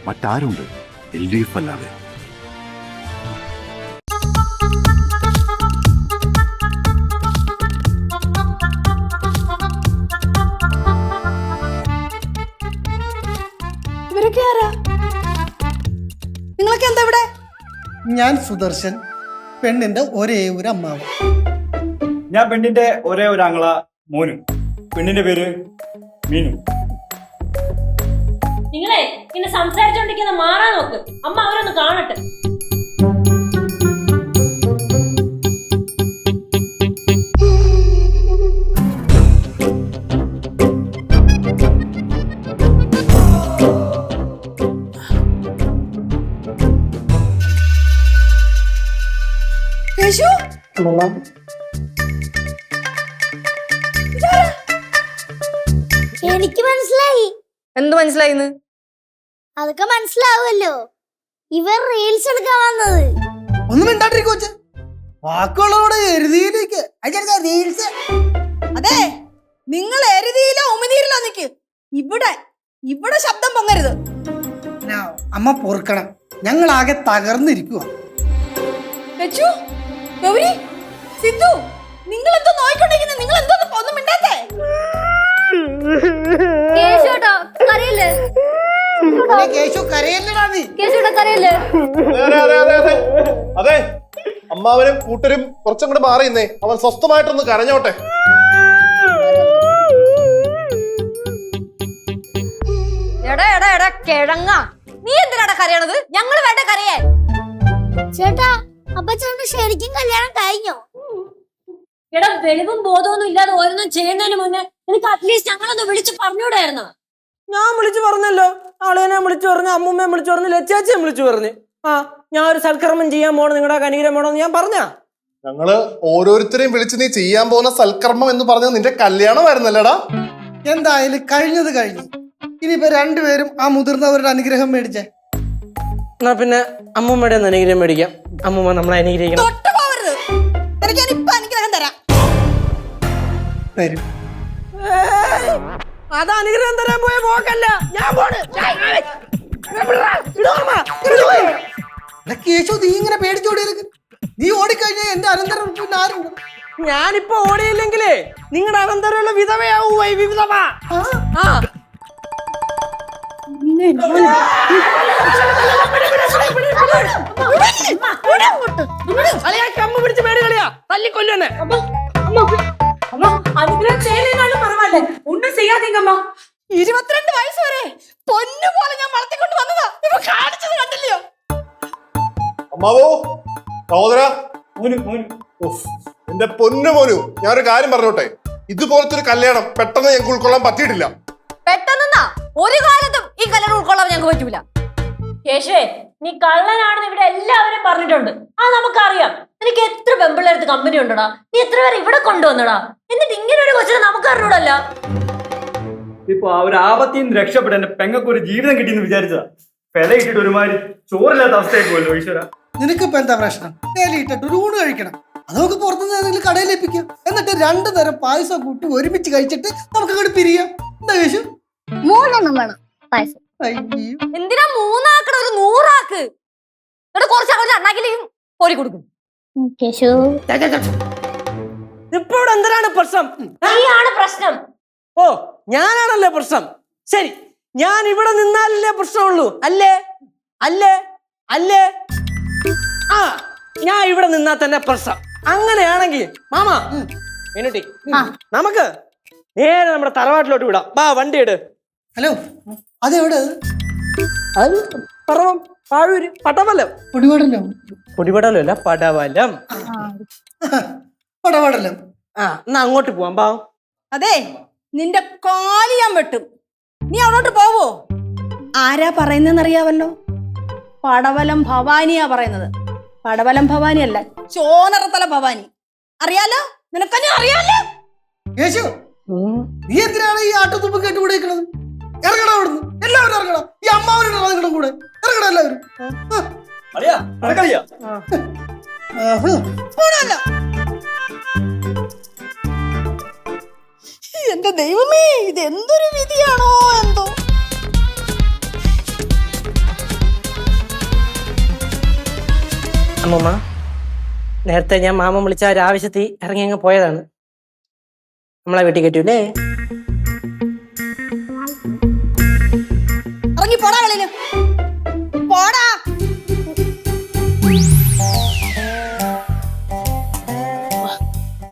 മറ്റാരുണ്ട് LDF അല്ലാതെ? ഇവരൊക്കെ ആരാ? നിങ്ങളൊക്കെ എന്താ ഇവിടെ? ഞാൻ സുദർശൻ, പെണ്ണിന്റെ ഒരേ ഒരു അമ്മാവ്. ഞാൻ പെണ്ണിന്റെ ഒരേ ഒരു ആങ്ങള മോനു. പെണ്ണിന്റെ പേര് മീനു. നിങ്ങളെ ഇങ്ങനെ സംസാരിച്ചോണ്ടിരിക്കുന്ന മാറാൻ നോക്ക്. അമ്മ അവരൊന്ന് കാണട്ടെ. യേശു, എനിക്ക് മനസ്സിലായി. എന്ത് മനസ്സിലായിന്ന്? അതൊക്കെ മനസ്സിലാവുമല്ലോ. ഇവർ റീൽസ് എടുക്കാൻ വന്നത്. ഒന്നും മിണ്ടാണ്ടിരിക്കും കൊച്ചെ, വാക്കുകളോടെ എരുതിയിലേക്ക് റീൽസ്. അതെ, നിങ്ങൾ എരുതിയിലോ ഉമിനീരിലോ നിക്ക്. ഇവിടെ ഇവിടെ ശബ്ദം പൊങ്ങരുത്. അമ്മ പൊറുക്കണം, ഞങ്ങളാകെ തകർന്നിരിക്കുക. ലച്ചു, ഗൗരി, സിദ്ധു, നിങ്ങൾ എന്തോ നോയിക്കൊണ്ടിരിക്കുന്നത്? നിങ്ങൾ എന്തോ ഒന്നും മിണ്ടാത്തേ? കേശുട്ടോ കരയല്ലേ? കേശു കരയല്ലടാ നീ. കേശുട്ടോ കരയല്ലേ? അതെ, അമ്മാവനും കൂട്ടരും കുറച്ചും കൂടെ മാറിയുന്നേ, അവൻ സ്വസ്ഥമായിട്ടൊന്ന് കരഞ്ഞോട്ടെ. എടാ എടാ എടാ കിഴങ്ങ, നീ എന്തിനാടാ കരയണത്? ഞങ്ങള് വേണ്ട കരയാൻ. ചേട്ടാ, അപ്പൊ ചേട്ടന് ശരിക്കും കല്യാണം കഴിഞ്ഞോ? എടാ, വെളിവും ബോധമൊന്നും ഇല്ലാതെ ഓരോന്നും ചെയ്യുന്നതിന് മുന്നേ എനിക്ക് അറ്റ്ലീസ്റ്റ് ഞങ്ങളൊന്ന് വിളിച്ച് പറഞ്ഞുകൂടായിരുന്നോ? ഞാൻ വിളിച്ചു പറഞ്ഞല്ലോ. ആളെന്നെ വിളിച്ചു പറഞ്ഞു, അമ്മൂമ്മയെ വിളിച്ചു പറഞ്ഞു, ലച്ചാച്ചിയെ വിളിച്ചു പറഞ്ഞു. ഞാൻ ഒരു സൽക്കർമ്മം ചെയ്യാൻ പോണോ, നിങ്ങളുടെ അനുഗ്രഹം വേണോന്ന് ഞാൻ പറഞ്ഞ. ഞങ്ങള് ഓരോരുത്തരെയും വിളിച്ച് നീ ചെയ്യാൻ പോകുന്ന സൽക്കർമ്മം എന്ന് പറഞ്ഞത് നിന്റെ കല്യാണമായിരുന്നല്ലേടാ. എന്തായാലും കഴിഞ്ഞത് കഴിഞ്ഞു. ഇനിയിപ്പോ രണ്ടുപേരും ആ മുതിർന്നവരുടെ അനുഗ്രഹം മേടിച്ചേ. എന്നാ പിന്നെ അമ്മൂമ്മയുടെ ഒന്ന് അനുഗ്രഹം മേടിക്കാം. അമ്മൂമ്മ നമ്മളെ അനുഗ്രഹിക്കണം. തൊട്ട് പോവരുത്. എനിക്ക് ഞാനിപ്പോ അനുഗ്രഹം തരാം. തരും. അത് അനുഗ്രഹം തരാൻ പോയ പോക്കല്ല, ഞാൻ പോണ്. കേശു, നീ ഇങ്ങനെ പേടിച്ചോടിയിരിക്കും. നീ ഓടിക്കഴിഞ്ഞാൽ എന്റെ അനന്തരം പിന്നെ ആരുണ്ട്? ഞാനിപ്പോ ഓടിയില്ലെങ്കിലേ നിങ്ങളുടെ അനന്തരമുള്ള വിധവയാവൂ. വിധവ അമ്മ പിടിച്ച് പേടി കളിയാ, തല്ലിക്കൊല്ലുന്നെ. അനുഗ്രഹം ചെയ്യുന്നതിനാലും പറവല്ലേ, ഒന്നും ചെയ്യാതീങ്കമ്മ. 22 വയസ്സ് വരെ പൊന്നു പോലെ ഞാൻ വളർത്തിക്കൊണ്ട് വന്നതാ. ഇപ്പൊ കാണിച്ചത് കണ്ടില്ലയോ? അമ്മാവോ, സഹോദര, മോനു മോനു. എന്റെ പൊന്നു മോനു, ഞാനൊരു കാര്യം പറഞ്ഞോട്ടെ. ഇതുപോലത്തെ ഒരു കല്യാണം പെട്ടെന്ന് ഞങ്ങൾക്ക് ഉൾക്കൊള്ളാൻ പറ്റിയിട്ടില്ല. പെട്ടെന്നാ ഒരു കാലത്തും ഈ കല്യാണം ഉൾക്കൊള്ളാൻ ഞങ്ങൾക്ക് പറ്റൂല. യേശുവേ, നീ കള്ളനാണെന്ന് ഇവിടെ എല്ലാവരും പറഞ്ഞിട്ടുണ്ട്. നമുക്കറിയാം. നിനക്ക് എത്ര പെമ്പിള്ളേരത്ത് കമ്പനി ഉണ്ടടാ. നീ എത്ര പേരെ ഇവിടെ കൊണ്ടുവന്നടാ. എന്നിട്ട് ഇങ്ങനെ ഒരു കൊച്ചിനെ നമുക്ക് അറിഞ്ഞൂടല്ല. ഇപ്പൊ ആ ഒരു ആപത്തിൽ നിന്ന് രക്ഷപ്പെട്ട് എന്റെ പെങ്ങൾക്ക് ഒരു ജീവിതം കിട്ടിയെന്ന് വിചാരിച്ചതാ. പെല ഇട്ടിട്ട് ഒരുമാതിരി ചോറില്ലാത്ത അവസ്ഥയായി പോയല്ലോ ഈശ്വര. നിനക്കിപ്പോ എന്താ പ്രശ്നം? ഇട്ടിട്ട് ഒരു ഊണ് കഴിക്കണം. അത് നമുക്ക് പുറത്തുനിന്ന് ഏതെങ്കിലും കടയിൽ ഏൽപ്പിക്കാം. എന്നിട്ട് 2 തരം പായസം കൂട്ടി ഒരുമിച്ച് കഴിച്ചിട്ട് നമുക്ക് അങ്ങോട്ട് പിരിയാം. എന്താ കേശു? 3 വേണം പായസം. എന്തിനാ 3 ആക്കണ? ഒരു 100 ആക്ക്. എന്നിട്ട് കുറച്ച് അണ്ണാക്കിലേക്കും പോരി കൊടുക്കും. കേശു, ഇപ്പൊ ഇവിടെ എന്തിനാണ് പ്രശ്നം? നീയാണ് പ്രശ്നം. ഓ, ഞാനാണല്ലേ പ്രശ്നം? ശരി, ഞാൻ ഇവിടെ നിന്നാലല്ലേ പ്രശ്നമുള്ളൂ. അല്ലേ അല്ലേ അല്ലേ? ഞാൻ ഇവിടെ നിന്നാ തന്നെ പ്രശ്നം. അങ്ങനെയാണെങ്കിൽ മാമ മിനുട്ടി, നമുക്ക് നേരെ നമ്മുടെ തറവാട്ടിലോട്ട് വിടാം. വാ, വണ്ടി ഇട്. ഹലോ, അതെവിടെ? അത് പറവം, പാഴൂര്, പടവലം. പൊടിപാടല്ലോ? പൊടിപടലം അല്ല, പടവലം. പടപാടല്ലോ. എന്നാ അങ്ങോട്ട് പോവാം. പാ. അതെ, നിന്റെ കാല് ഞാൻ വെട്ടും. നീ അങ്ങോട്ട് പോവോ? ആരാ പറയുന്നറിയാവല്ലോ? പടവലം ഭവാനിയാ പറയുന്നത്. പടവലം ഭവാനി അല്ല, ചോനറത്തല ഭവാനി. അറിയാലോ? നിനക്കന്നെ അറിയാലോ? യേശു, നീ എന്തിനാണ് ഈ ആട്ടുതുമ്പ് കേട്ടുകൂടിയിരിക്കണത്? ഇറങ്ങണം അവിടുന്ന്, എല്ലാവരും ഇറങ്ങണം. ഈ അമ്മാവനുണ്ടോ നിങ്ങളുടെ കൂടെ? ഇറങ്ങണം എല്ലാവരും. അളിയാ, നടക്കളിയാ. പോണല്ലോ. എന്റെ ദൈവമേ, ഇത് എന്തൊരു വിധിയാണോ എന്തോ. അമ്മൂമ്മ നേരത്തെ ഞാൻ മാമൻ വിളിച്ച ഒരാവശ്യത്തിൽ ഇറങ്ങി അങ്ങ് പോയതാണ്. നമ്മളെ വീട്ടിൽ കെട്ടൂലേ?